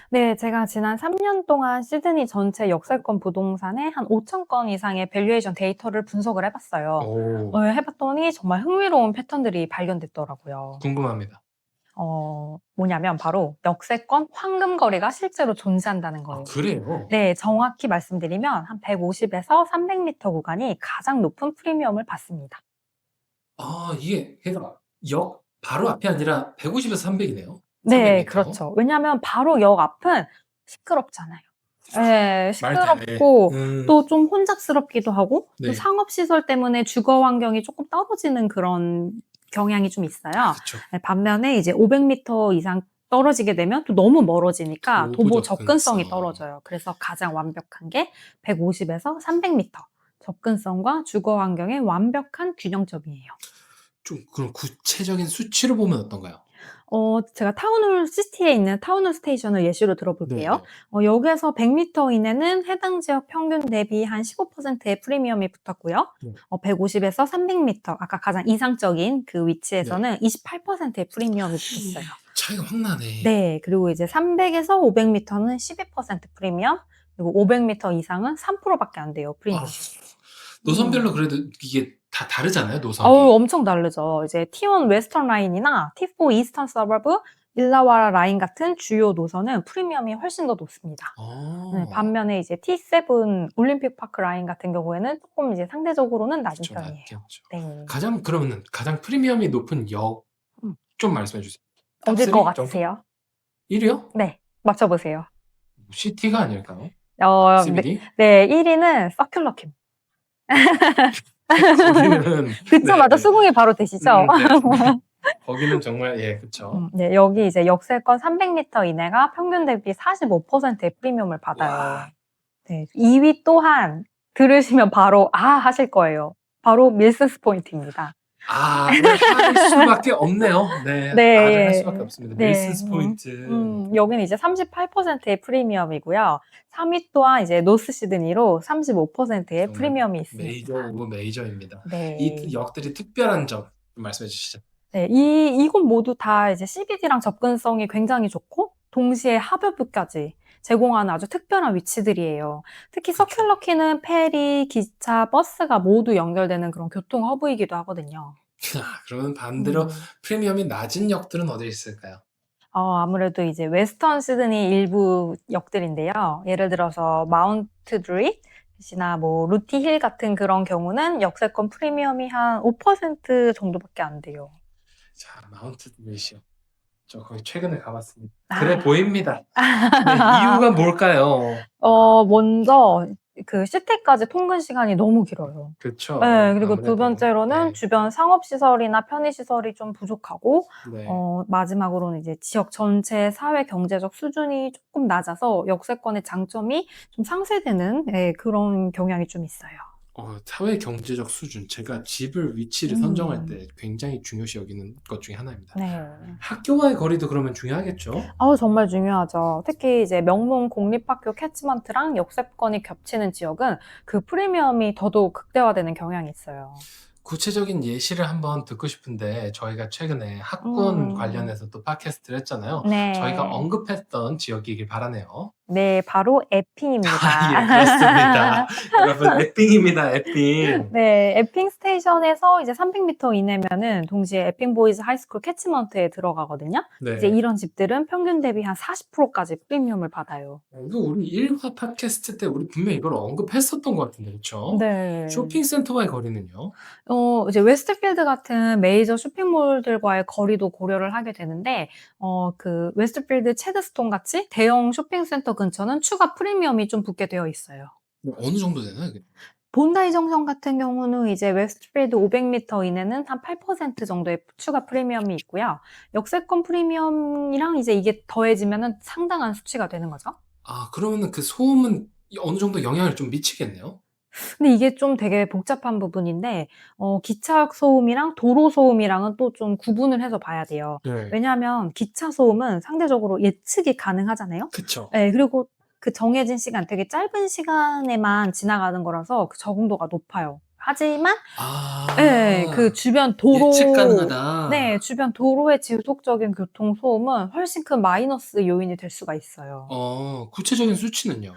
네, 제가 지난 3년 동안 시드니 전체 역세권 부동산의 한 5천 건 이상의 밸류에이션 데이터를 분석을 해봤어요. 오, 해봤더니 정말 흥미로운 패턴들이 발견됐더라고요. 궁금합니다. 뭐냐면 바로 역세권 황금 거래가 실제로 존재한다는 거예요. 그래요? 네, 정확히 말씀드리면 한 150에서 300m 구간이 가장 높은 프리미엄을 받습니다. 이게 그러니까 역 바로 앞이 아니라 150에서 300이네요. 네, 300m. 그렇죠. 왜냐하면 바로 역 앞은 시끄럽잖아요. 네, 말 다 해. 시끄럽고 또 좀 혼잡스럽기도 하고 또 네. 상업시설 때문에 주거 환경이 조금 떨어지는 그런 경향이 좀 있어요. 그렇죠. 네, 반면에 이제 500m 이상 떨어지게 되면 또 너무 멀어지니까 도보 도보 접근성. 접근성이 떨어져요. 그래서 가장 완벽한 게 150에서 300m. 접근성과 주거 환경의 완벽한 균형점이에요. 좀 그럼 구체적인 수치로 보면 어떤가요? 제가 타운홀 시티에 있는 타운홀 스테이션을 예시로 들어볼게요. 네네. 여기에서 100m 이내는 해당 지역 평균 대비 한 15%의 프리미엄이 붙었고요. 네. 150에서 300m, 아까 가장 이상적인 그 위치에서는 28%의 프리미엄이 붙었어요. 차이가 확 나네. 네, 그리고 이제 300에서 500m는 12% 프리미엄, 그리고 500m 이상은 3%밖에 안 돼요, 프리미엄. 노선별로 그래도 이게 다 다르잖아요, 노선이. 엄청 다르죠. 이제 T1 웨스턴 라인이나 T4 이스턴 서버브, 일라와라 라인 같은 주요 노선은 프리미엄이 훨씬 더 높습니다. 네, 반면에 이제 T7 올림픽 파크 라인 같은 경우에는 조금 이제 상대적으로는 낮은 그렇죠, 편이에요. 낮겠죠. 네. 그러면은 가장 프리미엄이 높은 역 좀 말씀해 주세요. 어딜 것 같으세요? 1위요? 네, 맞춰보세요. 시티가 아닐까요? 네, 네, 1위는 서큘러킴. 거기는 그쵸, 맞아. 수긍이 바로 되시죠? 네. 거기는 정말 그쵸. 네, 여기 이제 역세권 300m 이내가 평균 대비 45%의 프리미엄을 받아요. 와. 네, 2위 또한 들으시면 바로 하실 거예요. 바로 밀슨스 포인트입니다. 할 수밖에 없네요. 네. 네. 할 수밖에 없습니다. 네. 밀슨스 포인트. 여기는 이제 38%의 프리미엄이고요. 3위 또한 이제 노스 시드니로 35%의 정말 프리미엄이 있습니다. 메이저 오브 메이저입니다. 네. 이 역들이 특별한 점 말씀해 주시죠. 네, 이곳 모두 다 이제 CBD랑 접근성이 굉장히 좋고 동시에 하버뷰까지 제공하는 아주 특별한 위치들이에요. 특히 서큘러키는 페리, 기차, 버스가 모두 연결되는 그런 교통 허브이기도 하거든요. 그러면 반대로 프리미엄이 낮은 역들은 어디 있을까요? 아무래도 이제 웨스턴 시드니 일부 역들인데요. 예를 들어서 마운트 드릿이나 뭐 루티 힐 같은 그런 경우는 역세권 프리미엄이 한 5% 정도밖에 안 돼요. 자, 마운트 드릿이요. 저 거기 최근에 가봤습니다. 그래 보입니다. 네, 이유가 뭘까요? 먼저 그 시티까지 통근 시간이 너무 길어요. 그렇죠. 네, 그리고 아무래도. 두 번째로는 네. 주변 상업시설이나 편의시설이 좀 부족하고, 네. 마지막으로는 이제 지역 전체 사회 경제적 수준이 조금 낮아서 역세권의 장점이 좀 상쇄되는 그런 경향이 좀 있어요. 사회 경제적 수준, 제가 집을 위치를 선정할 때 굉장히 중요시 여기는 것 중에 하나입니다. 네. 학교와의 거리도 그러면 중요하겠죠? 정말 중요하죠. 특히 이제 명문 공립학교 캐치먼트랑 역세권이 겹치는 지역은 그 프리미엄이 더더욱 극대화되는 경향이 있어요. 구체적인 예시를 한번 듣고 싶은데 저희가 최근에 학군 관련해서 또 팟캐스트를 했잖아요. 네. 저희가 언급했던 지역이길 바라네요. 네, 바로 에핑입니다. 예, 그렇습니다. 여러분, 에핑입니다, 에핑. 네, 에핑 스테이션에서 이제 300m 이내면은 동시에 에핑 보이즈 하이스쿨 캐치먼트에 들어가거든요. 네. 이제 이런 집들은 평균 대비 한 40%까지 프리미엄을 받아요. 이거 우리 1화 팟캐스트 때 우리 분명히 이걸 언급했었던 것 같은데, 그렇죠? 네. 쇼핑센터와의 거리는요? 이제 웨스트필드 같은 메이저 쇼핑몰들과의 거리도 고려를 하게 되는데, 그 웨스트필드 체드스톤 같이 대형 쇼핑센터 근처는 추가 프리미엄이 좀 붙게 되어 있어요. 어느 정도 되나요? 본다이 정션 같은 경우는 이제 웨스트필드 500m 이내는 한 8% 정도의 추가 프리미엄이 있고요. 역세권 프리미엄이랑 이제 이게 더해지면은 상당한 수치가 되는 거죠. 그러면은 그 소음은 어느 정도 영향을 좀 미치겠네요? 근데 이게 좀 되게 복잡한 부분인데, 기차역 소음이랑 도로 소음이랑은 또 좀 구분을 해서 봐야 돼요. 네. 왜냐하면 기차 소음은 상대적으로 예측이 가능하잖아요. 그쵸. 네, 그리고 그 정해진 시간, 되게 짧은 시간에만 지나가는 거라서 그 적응도가 높아요. 하지만 아, 네, 그 주변 도로, 예측 가능하다. 네, 주변 도로의 지속적인 교통 소음은 훨씬 큰 마이너스 요인이 될 수가 있어요. 구체적인 수치는요?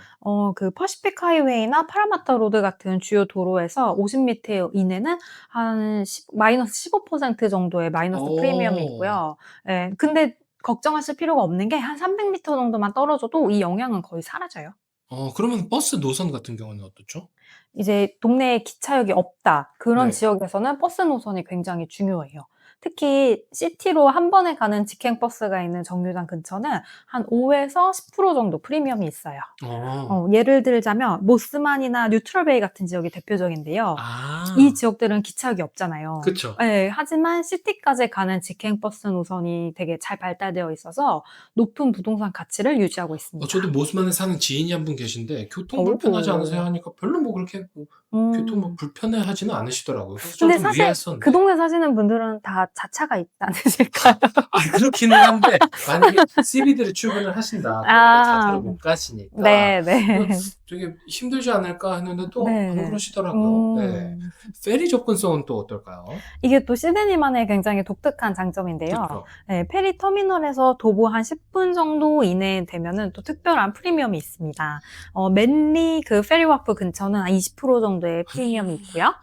그 퍼시픽 하이웨이나 파라마타 로드 같은 주요 도로에서 50m 이내는 한 마이너스 15% 정도의 마이너스 프리미엄이 있고요. 예, 근데 걱정하실 필요가 없는 게 한 300m 정도만 떨어져도 이 영향은 거의 사라져요. 그러면 버스 노선 같은 경우는 어떻죠? 이제 동네에 기차역이 없다. 그런 네. 지역에서는 버스 노선이 굉장히 중요해요. 특히 시티로 한 번에 가는 직행버스가 있는 정류장 근처는 한 5에서 10% 정도 프리미엄이 있어요. 예를 들자면 모스만이나 뉴트럴베이 같은 지역이 대표적인데요. 이 지역들은 기차역이 없잖아요. 그쵸. 네, 하지만 시티까지 가는 직행버스 노선이 되게 잘 발달되어 있어서 높은 부동산 가치를 유지하고 있습니다. 저도 모스만에 사는 지인이 한 분 계신데 교통 불편하지 않으세요? 하니까 별로 뭐 그렇게 교통 뭐 불편해하지는 않으시더라고요. 그래서 근데 좀 사실 의아했었는데. 그 동네 사시는 분들은 다 자차가 있지 않으실까요? 그렇기는 한데 만약에 CBD를 출근을 하신다. 그러면 자차로 못 가시니까 네네. 되게 힘들지 않을까 했는데 또 네. 안 그러시더라고요. 네. 페리 접근성은 또 어떨까요? 이게 또 시드니만의 굉장히 독특한 장점인데요. 그쵸. 네, 페리 터미널에서 도보 한 10분 정도 이내에 되면은 또 특별한 프리미엄이 있습니다. 맨리 그 페리 와프 근처는 한 20% 정도의 프리미엄이 있고요.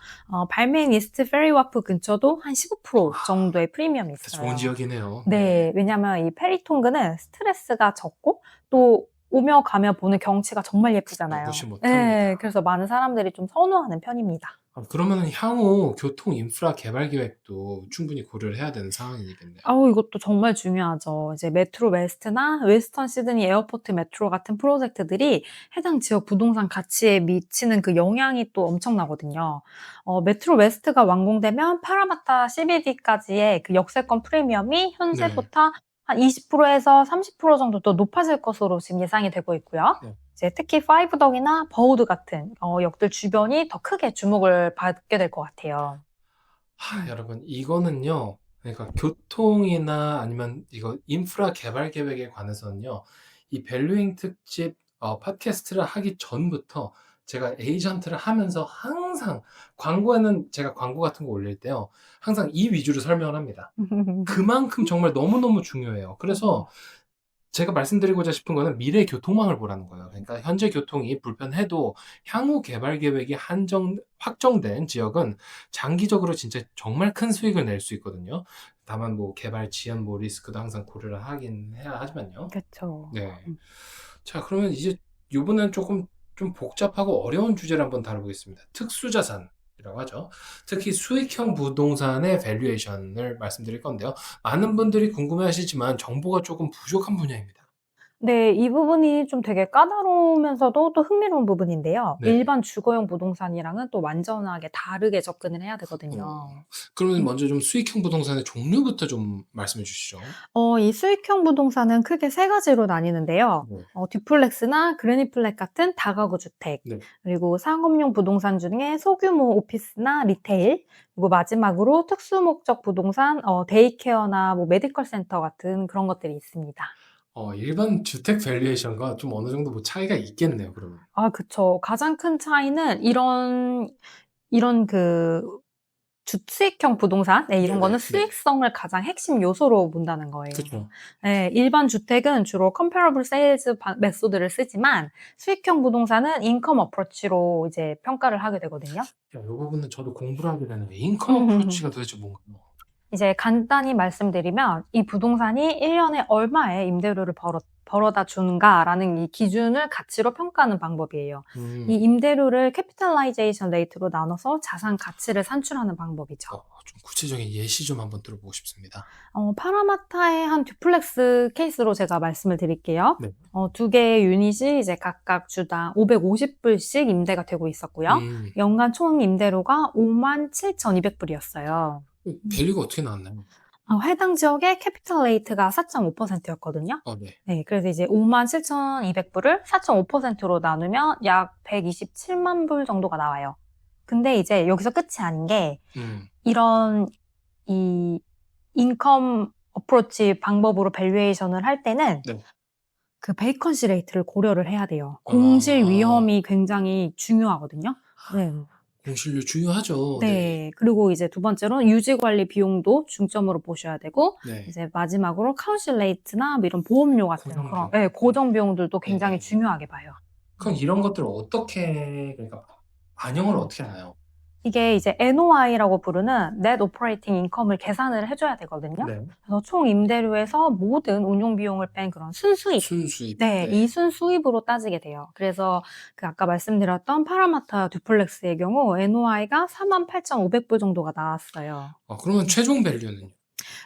발메인 이스트 페리 와프 근처도 한 15% 정도의 프리미엄이 있어요. 좋은 지역이네요. 네, 왜냐면 이 페리 통근은 스트레스가 적고 또 오며 가며 보는 경치가 정말 예쁘잖아요. 무시 못합니다. 네, 그래서 많은 사람들이 좀 선호하는 편입니다. 그러면 향후 교통 인프라 개발 계획도 충분히 고려를 해야 되는 상황이겠네요. 이것도 정말 중요하죠. 이제 메트로 웨스트나 웨스턴 시드니 에어포트 메트로 같은 프로젝트들이 해당 지역 부동산 가치에 미치는 그 영향이 또 엄청나거든요. 메트로 웨스트가 완공되면 파라마타 CBD까지의 그 역세권 프리미엄이 현재보다 한 20%에서 30% 정도 더 높아질 것으로 지금 예상이 되고 있고요. 이제 특히 파이브덕이나 버우드 같은 역들 주변이 더 크게 주목을 받게 될 것 같아요. 여러분 이거는요. 그러니까 교통이나 아니면 이거 인프라 개발 계획에 관해서는요. 이 밸류잉 특집 팟캐스트를 하기 전부터 제가 에이전트를 하면서 항상 광고에는 제가 광고 같은 거 올릴 때요. 항상 이 위주로 설명을 합니다. 그만큼 정말 너무너무 중요해요. 그래서 제가 말씀드리고자 싶은 거는 미래 교통망을 보라는 거예요. 그러니까 현재 교통이 불편해도 향후 개발 계획이 확정된 지역은 장기적으로 진짜 정말 큰 수익을 낼 수 있거든요. 다만 뭐 개발 지연 뭐 리스크도 항상 고려를 하긴 해야 하지만요. 그렇죠. 네. 자, 그러면 이제 이번엔 조금 좀 복잡하고 어려운 주제를 한번 다뤄보겠습니다. 특수자산이라고 하죠. 특히 수익형 부동산의 밸류에이션을 말씀드릴 건데요. 많은 분들이 궁금해하시지만 정보가 조금 부족한 분야입니다. 네, 이 부분이 좀 되게 까다로우면서도 또 흥미로운 부분인데요. 네. 일반 주거용 부동산이랑은 또 완전하게 다르게 접근을 해야 되거든요. 그러면 먼저 좀 수익형 부동산의 종류부터 좀 말씀해 주시죠. 이 수익형 부동산은 크게 세 가지로 나뉘는데요. 듀플렉스나 그래니플렉 같은 다가구 주택, 그리고 상업용 부동산 중에 소규모 오피스나 리테일, 그리고 마지막으로 특수목적 부동산, 데이케어나 뭐 메디컬 센터 같은 그런 것들이 있습니다. 일반 주택 밸류에이션과 좀 어느 정도 뭐 차이가 있겠네요, 그러면. 그쵸. 가장 큰 차이는 이런 그 수익형 부동산, 이런 거는 수익성을 가장 핵심 요소로 본다는 거예요. 그쵸. 네, 일반 주택은 주로 comparable sales 메소드를 쓰지만 수익형 부동산은 인컴 어프로치로 이제 평가를 하게 되거든요. 이 부분은 저도 공부를 하게 되는데 인컴 어프로치가 도대체 뭔가요? 이제 간단히 말씀드리면 이 부동산이 1년에 얼마의 임대료를 벌어다 주는가라는 이 기준을 가치로 평가하는 방법이에요. 이 임대료를 캐피탈라이제이션 레이트로 나눠서 자산 가치를 산출하는 방법이죠. 좀 구체적인 예시 좀 한번 들어보고 싶습니다. 파라마타의 한 듀플렉스 케이스로 제가 말씀을 드릴게요. 두 개의 유닛이 이제 각각 주당 550불씩 임대가 되고 있었고요. 연간 총 임대료가 57,200불이었어요. 밸류가 어떻게 나왔나요? 해당 지역의 캐피탈 레이트가 4.5%였거든요. 네, 그래서 이제 57,200불을 4.5%로 나누면 약 127만 불 정도가 나와요. 근데 이제 여기서 끝이 아닌 게 이런 이 인컴 어프로치 방법으로 밸류에이션을 할 때는 그 베이컨시 레이트를 고려를 해야 돼요. 공실 위험이 굉장히 중요하거든요. 네. 공실률 중요하죠. 네. 그리고 이제 두 번째로 유지 관리 비용도 중점으로 보셔야 되고, 네. 이제 마지막으로 카운실 레이트나 뭐 이런 보험료 같은 고정 그런, 비용. 고정 비용들도 굉장히 네. 중요하게 봐요. 그럼 이런 것들을 어떻게, 그러니까 반영을 어떻게 하나요? 이게 이제 NOI라고 부르는 Net Operating Income을 계산을 해줘야 되거든요. 네. 그래서 총 임대료에서 모든 운용 비용을 뺀 그런 순수익. 순수입. 네, 이 순수입으로 따지게 돼요. 그래서 그 아까 말씀드렸던 파라마타 듀플렉스의 경우 NOI가 48,500불 정도가 나왔어요. 그러면 최종 밸류는요?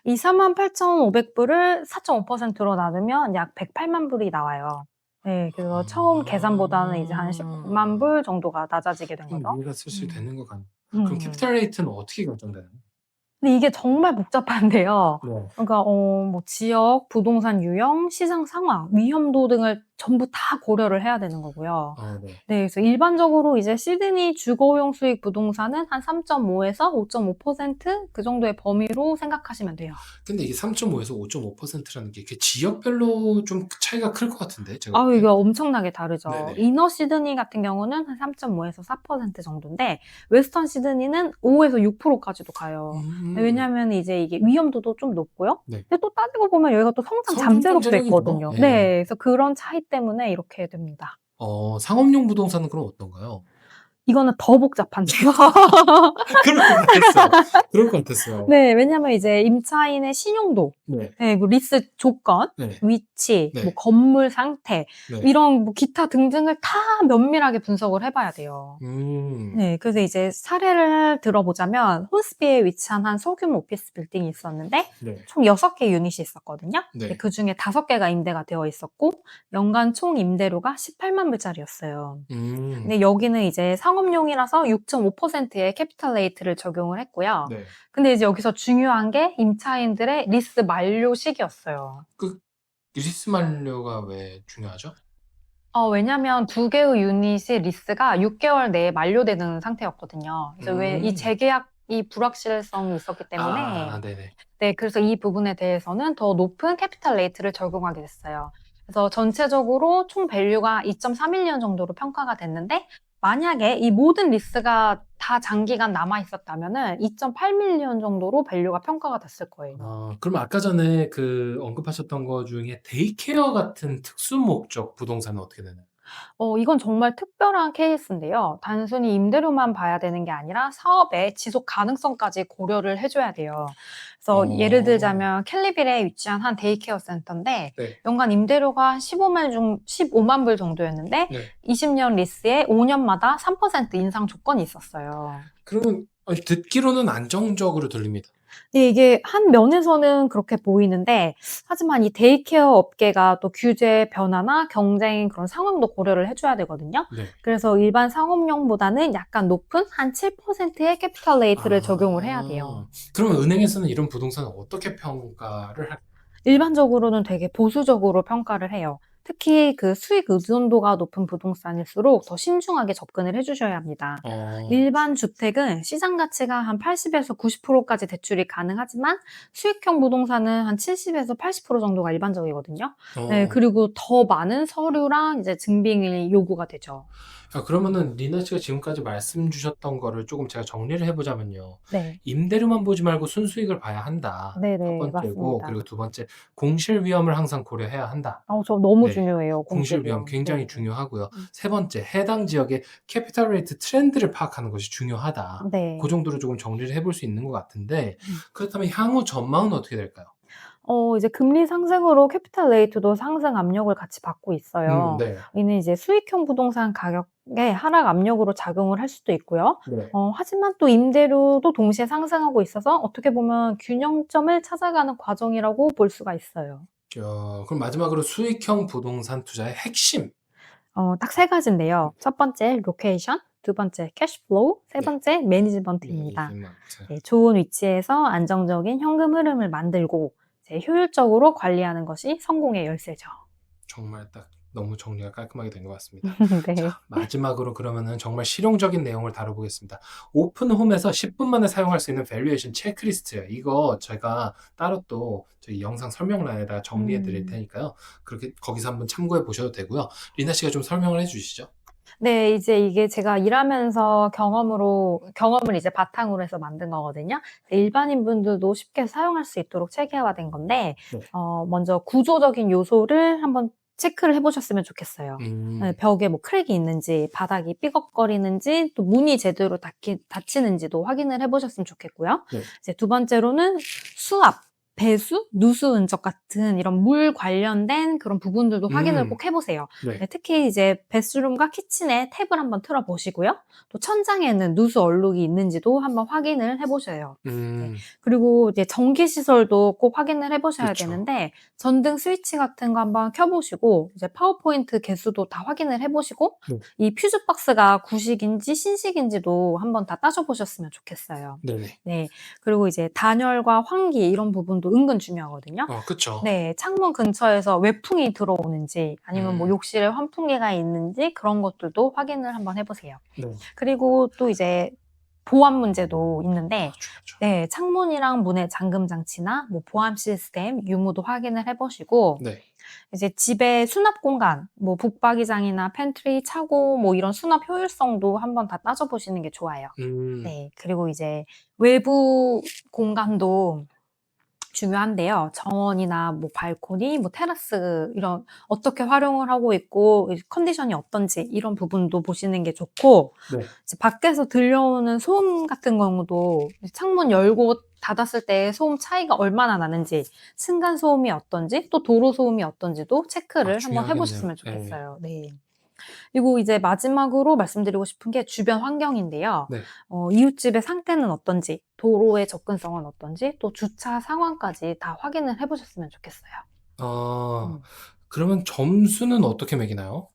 이 48,500불을 4.5%로 나누면 약 108만 불이 나와요. 네, 그래서 처음 계산보다는 이제 한 10만 불 정도가 낮아지게 된 좀 거죠. 이해가 슬슬 되는 것 같네요. 음. 그럼 캐피탈 레이트는 어떻게 결정되나요? 근데 이게 정말 복잡한데요. 네. 그러니까 뭐 지역, 부동산 유형, 시장 상황, 위험도 등을 전부 다 고려를 해야 되는 거고요. 네. 네, 그래서 일반적으로 이제 시드니 주거용 수익 부동산은 한 3.5에서 5.5% 정도의 범위로 생각하시면 돼요. 근데 이게 3.5에서 5.5%라는 게 이게 지역별로 좀 차이가 클 것 같은데 제가 이거 보기엔. 엄청나게 다르죠. 네네. 이너 시드니 같은 경우는 한 3.5에서 4% 정도인데, 웨스턴 시드니는 5에서 6%까지도 가요. 왜냐면 이제 이게 위험도도 좀 높고요. 네. 근데 또 따지고 보면 여기가 또 성장 성장 잠재력도 잠재력이죠. 있거든요. 네. 네, 그래서 그런 차이 때문에 이렇게 됩니다. 상업용 부동산은 그럼 어떤가요? 이거는 더 복잡한데요. 그럴 것 같았어요. 네, 왜냐면 이제 임차인의 신용도, 네. 네, 뭐 리스 조건, 네. 위치, 네. 뭐 건물 상태, 네. 이런 뭐 기타 등등을 다 면밀하게 분석을 해봐야 돼요. 음. 네, 그래서 이제 사례를 들어보자면 혼스비에 위치한 한 소규모 오피스 빌딩이 있었는데 네. 총 6개 유닛이 있었거든요. 네. 그 중에 5개가 임대가 되어 있었고 연간 총 임대료가 18만 불짜리였어요. 근데 여기는 이제 상업용이라서 6.5%의 캐피탈 레이트를 적용을 했고요. 네. 근데 이제 여기서 중요한 게 임차인들의 리스 만료 시기였어요. 그 리스 만료가 왜 중요하죠? 왜냐면 2개의 유닛의 리스가 6개월 내에 만료되는 상태였거든요. 그래서 왜 이 재계약이 불확실성이 있었기 때문에 네네. 네, 그래서 이 부분에 대해서는 더 높은 캐피탈 레이트를 적용하게 됐어요. 그래서 전체적으로 총 밸류가 2.31년 정도로 평가가 됐는데 만약에 이 모든 리스가 다 장기간 남아 있었다면은 2.8밀리언 정도로 밸류가 평가가 됐을 거예요. 그럼 아까 전에 그 언급하셨던 거 중에 데이케어 같은 특수 목적 부동산은 어떻게 되나요? 이건 정말 특별한 케이스인데요. 단순히 임대료만 봐야 되는 게 아니라 사업의 지속 가능성까지 고려를 해줘야 돼요. 그래서 예를 들자면 캘리빌에 위치한 한 데이케어 센터인데 네. 연간 임대료가 15만 불 정도였는데 네. 20년 리스에 5년마다 3% 인상 조건이 있었어요. 그러면 듣기로는 안정적으로 들립니다. 네, 이게 한 면에서는 그렇게 보이는데 하지만 이 데이케어 업계가 또 규제 변화나 경쟁 그런 상황도 고려를 해줘야 되거든요. 네. 그래서 일반 상업용보다는 약간 높은 한 7%의 캐피탈 레이트를 적용을 해야 돼요. 그러면 은행에서는 이런 부동산을 어떻게 평가를 할까요? 일반적으로는 되게 보수적으로 평가를 해요. 특히 그 수익 의존도가 높은 부동산일수록 더 신중하게 접근을 해주셔야 합니다. 일반 주택은 시장 가치가 한 80에서 90%까지 대출이 가능하지만 수익형 부동산은 한 70에서 80% 정도가 일반적이거든요. 네, 그리고 더 많은 서류랑 이제 증빙이 요구가 되죠. 그러면은 리나 씨가 지금까지 말씀 주셨던 거를 조금 제가 정리를 해보자면요. 네. 임대료만 보지 말고 순수익을 봐야 한다. 네네, 첫 번째고, 맞습니다. 그리고 두 번째, 공실 위험을 항상 고려해야 한다. 저 너무 네. 중요해요. 공실 위험 굉장히 중요하고요. 세 번째, 해당 지역의 캐피탈 레이트 트렌드를 파악하는 것이 중요하다. 네. 그 정도로 조금 정리를 해볼 수 있는 것 같은데, 그렇다면 향후 전망은 어떻게 될까요? 이제 금리 상승으로 캐피탈 레이트도 상승 압력을 같이 받고 있어요. 네. 이는 이제 수익형 부동산 가격의 하락 압력으로 작용을 할 수도 있고요. 네. 하지만 또 임대료도 동시에 상승하고 있어서 어떻게 보면 균형점을 찾아가는 과정이라고 볼 수가 있어요. 그럼 마지막으로 수익형 부동산 투자의 핵심. 딱 3가지인데요. 첫 번째 로케이션, 두 번째 캐시플로우, 세 번째 매니지먼트입니다. 네, 좋은 위치에서 안정적인 현금 흐름을 만들고 효율적으로 관리하는 것이 성공의 열쇠죠. 정말 딱 너무 정리가 깔끔하게 된 것 같습니다. 네. 자, 마지막으로 그러면은 정말 실용적인 내용을 다뤄보겠습니다. 오픈홈에서 10분 만에 사용할 수 있는 밸류에이션 체크리스트예요. 이거 제가 따로 또 저희 영상 설명란에다가 정리해 드릴 테니까요. 그렇게 거기서 한번 참고해 보셔도 되고요. 리나 씨가 좀 설명을 해 주시죠. 네, 이제 이게 제가 일하면서 경험을 이제 바탕으로 해서 만든 거거든요. 일반인 분들도 쉽게 사용할 수 있도록 체계화된 건데, 네. 먼저 구조적인 요소를 한번 체크를 해보셨으면 좋겠어요. 네, 벽에 뭐 크랙이 있는지, 바닥이 삐걱거리는지, 또 문이 제대로 닫히는지도 확인을 해보셨으면 좋겠고요. 네. 이제 두 번째로는 수압, 배수, 누수 흔적 같은 이런 물 관련된 그런 부분들도 확인을 꼭 해보세요. 네. 네, 특히 이제 베스룸과 키친에 탭을 한번 틀어 보시고요. 또 천장에는 누수 얼룩이 있는지도 한번 확인을 해보셔요. 네. 그리고 이제 전기 시설도 꼭 확인을 해보셔야 그쵸. 되는데 전등 스위치 같은 거 한번 켜보시고 이제 파워포인트 개수도 다 확인을 해보시고 네. 이 퓨즈 박스가 구식인지 신식인지도 한번 다 따져보셨으면 좋겠어요. 네네. 네. 그리고 이제 단열과 환기 이런 부분도 은근 중요하거든요. 그쵸. 네, 창문 근처에서 외풍이 들어오는지 아니면 뭐 욕실에 환풍기가 있는지 그런 것들도 확인을 한번 해보세요. 네. 그리고 또 이제 보안 문제도 있는데 중요하죠. 네, 창문이랑 문의 잠금 장치나 뭐 보안 시스템 유무도 확인을 해보시고 네. 이제 집의 수납 공간, 뭐 북박이장이나 팬트리, 차고 뭐 이런 수납 효율성도 한번 다 따져보시는 게 좋아요. 네, 그리고 이제 외부 공간도 중요한데요. 정원이나 뭐 발코니, 뭐 테라스 이런 어떻게 활용을 하고 있고 컨디션이 어떤지 이런 부분도 보시는 게 좋고 네. 이제 밖에서 들려오는 소음 같은 경우도 창문 열고 닫았을 때 소음 차이가 얼마나 나는지 층간 소음이 어떤지 또 도로 소음이 어떤지도 체크를 한번 중요하겠네요. 해보셨으면 좋겠어요. 네. 그리고 이제 마지막으로 말씀드리고 싶은 게 주변 환경인데요. 네. 이웃집의 상태는 어떤지, 도로의 접근성은 어떤지, 또 주차 상황까지 다 확인을 해보셨으면 좋겠어요. 그러면 점수는 어떻게 매기나요?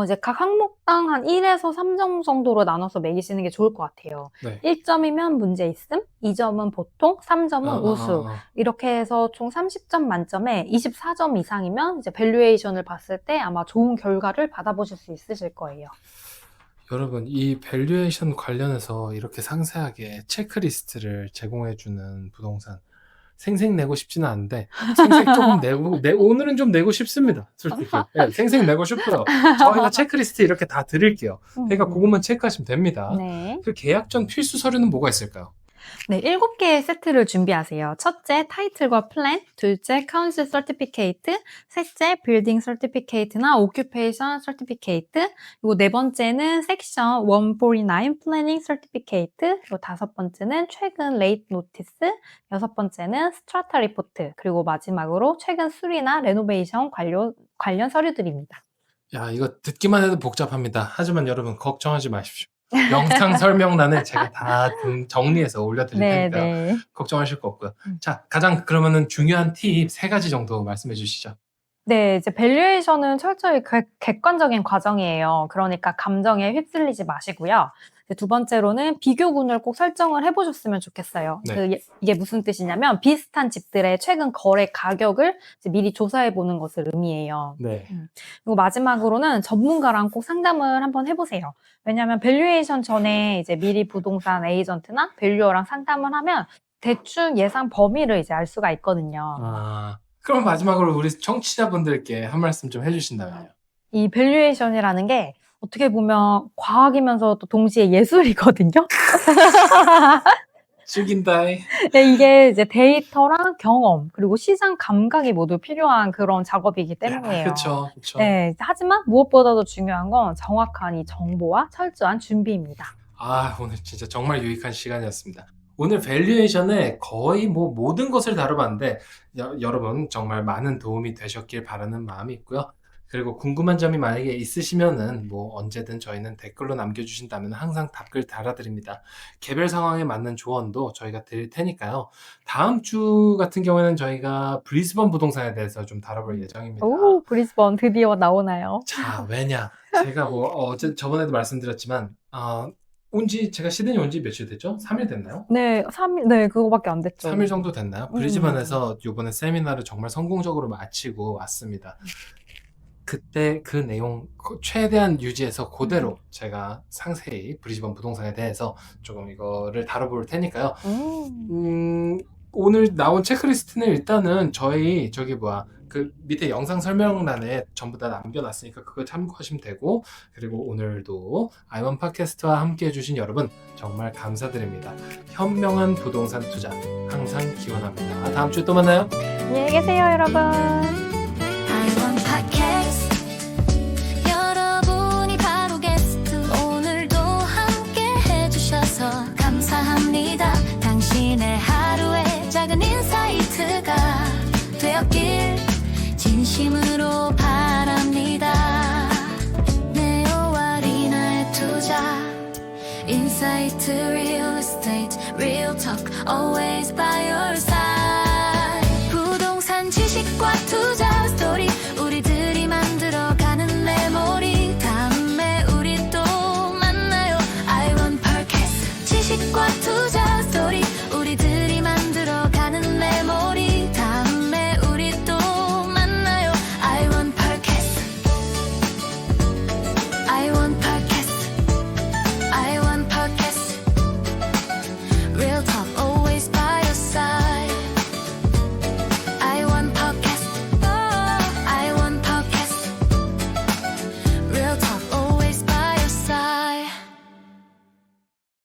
이제 각 항목당 한 1에서 3점 정도로 나눠서 매기시는 게 좋을 것 같아요. 네. 1점이면 문제 있음, 2점은 보통, 3점은 우수. 이렇게 해서 총 30점 만점에 24점 이상이면 이제 밸류에이션을 봤을 때 아마 좋은 결과를 받아보실 수 있으실 거예요. 여러분, 이 밸류에이션 관련해서 이렇게 상세하게 체크리스트를 제공해주는 부동산 생색 내고 싶지는 않은데 생색 조금 내고 오늘은 좀 내고 싶습니다. 솔직히. 네, 생색 내고 싶어요. 저희가 체크리스트 이렇게 다 드릴게요. 그러니까 그것만 체크하시면 됩니다. 네. 그 계약 전 필수 서류는 뭐가 있을까요? 네, 7개의 세트를 준비하세요. 첫째, 타이틀과 플랜, 둘째, 카운슬 서티피케이트, 셋째, 빌딩 서티피케이트나 오큐페이션 서티피케이트, 그리고 네 번째는 섹션 149 플래닝 서티피케이트, 그리고 다섯 번째는 최근 레이트 노티스, 여섯 번째는 스트라타 리포트, 그리고 마지막으로 최근 수리나 레노베이션 관련 서류들입니다. 야, 이거 듣기만 해도 복잡합니다. 하지만 여러분 걱정하지 마십시오. 영상 설명란에 제가 다 정리해서 올려드릴 테니까요. 네. 걱정하실 거 없고요. 자, 가장 그러면은 중요한 팁 3가지 정도 말씀해 주시죠. 네, 이제 밸류에이션은 철저히 객관적인 과정이에요. 그러니까 감정에 휩쓸리지 마시고요. 두 번째로는 비교군을 꼭 설정을 해보셨으면 좋겠어요. 네. 이게 무슨 뜻이냐면 비슷한 집들의 최근 거래 가격을 이제 미리 조사해보는 것을 의미해요. 네. 그리고 마지막으로는 전문가랑 꼭 상담을 한번 해보세요. 왜냐하면 밸류에이션 전에 이제 미리 부동산 에이전트나 밸류어랑 상담을 하면 대충 예상 범위를 이제 알 수가 있거든요. 그럼 마지막으로 우리 청취자분들께 한 말씀 좀 해주신다면요. 이 밸류에이션이라는 게 어떻게 보면 과학이면서도 동시에 예술이거든요. 죽인다. 네, 이게 이제 데이터랑 경험 그리고 시장 감각이 모두 필요한 그런 작업이기 때문이에요. 그렇죠. 네, 하지만 무엇보다도 중요한 건 정확한 이 정보와 철저한 준비입니다. 오늘 진짜 정말 유익한 시간이었습니다. 오늘 밸류에이션의 거의 뭐 모든 것을 다뤄봤는데 여러분 정말 많은 도움이 되셨길 바라는 마음이 있고요. 그리고 궁금한 점이 만약에 있으시면은 뭐 언제든 저희는 댓글로 남겨주신다면 항상 답글 달아드립니다. 개별 상황에 맞는 조언도 저희가 드릴 테니까요. 다음 주 같은 경우에는 저희가 브리즈번 부동산에 대해서 좀 다뤄볼 예정입니다. 오, 브리즈번 드디어 나오나요? 자, 왜냐? 제가 뭐 저번에도 말씀드렸지만 제가 시드니 온 지 며칠 됐죠? 3일 됐나요? 네, 3일, 네, 그거밖에 안 됐죠. 3일 정도 됐나요? 브리즈번에서 이번에 세미나를 정말 성공적으로 마치고 왔습니다. 그때 그 내용 최대한 유지해서 그대로 제가 상세히 브리즈번 부동산에 대해서 조금 이거를 다뤄볼 테니까요. 오늘 나온 체크리스트는 일단은 그 밑에 영상 설명란에 전부 다 남겨놨으니까 그거 참고하시면 되고, 그리고 오늘도 아이원 팟캐스트와 함께 해주신 여러분 정말 감사드립니다. 현명한 부동산 투자 항상 기원합니다. 다음 주에 또 만나요. 안녕히 계세요, 여러분. 아이원 팟캐스트 여러분이 바로 게스트 오늘도 함께 해주셔서 감사합니다. 당신의 하루에 작은 인사이트가 되었길 진심으로 바랍니다. 네오와 리나의 투자 인사이트 real estate real talk always by your side 부동산 지식과 투자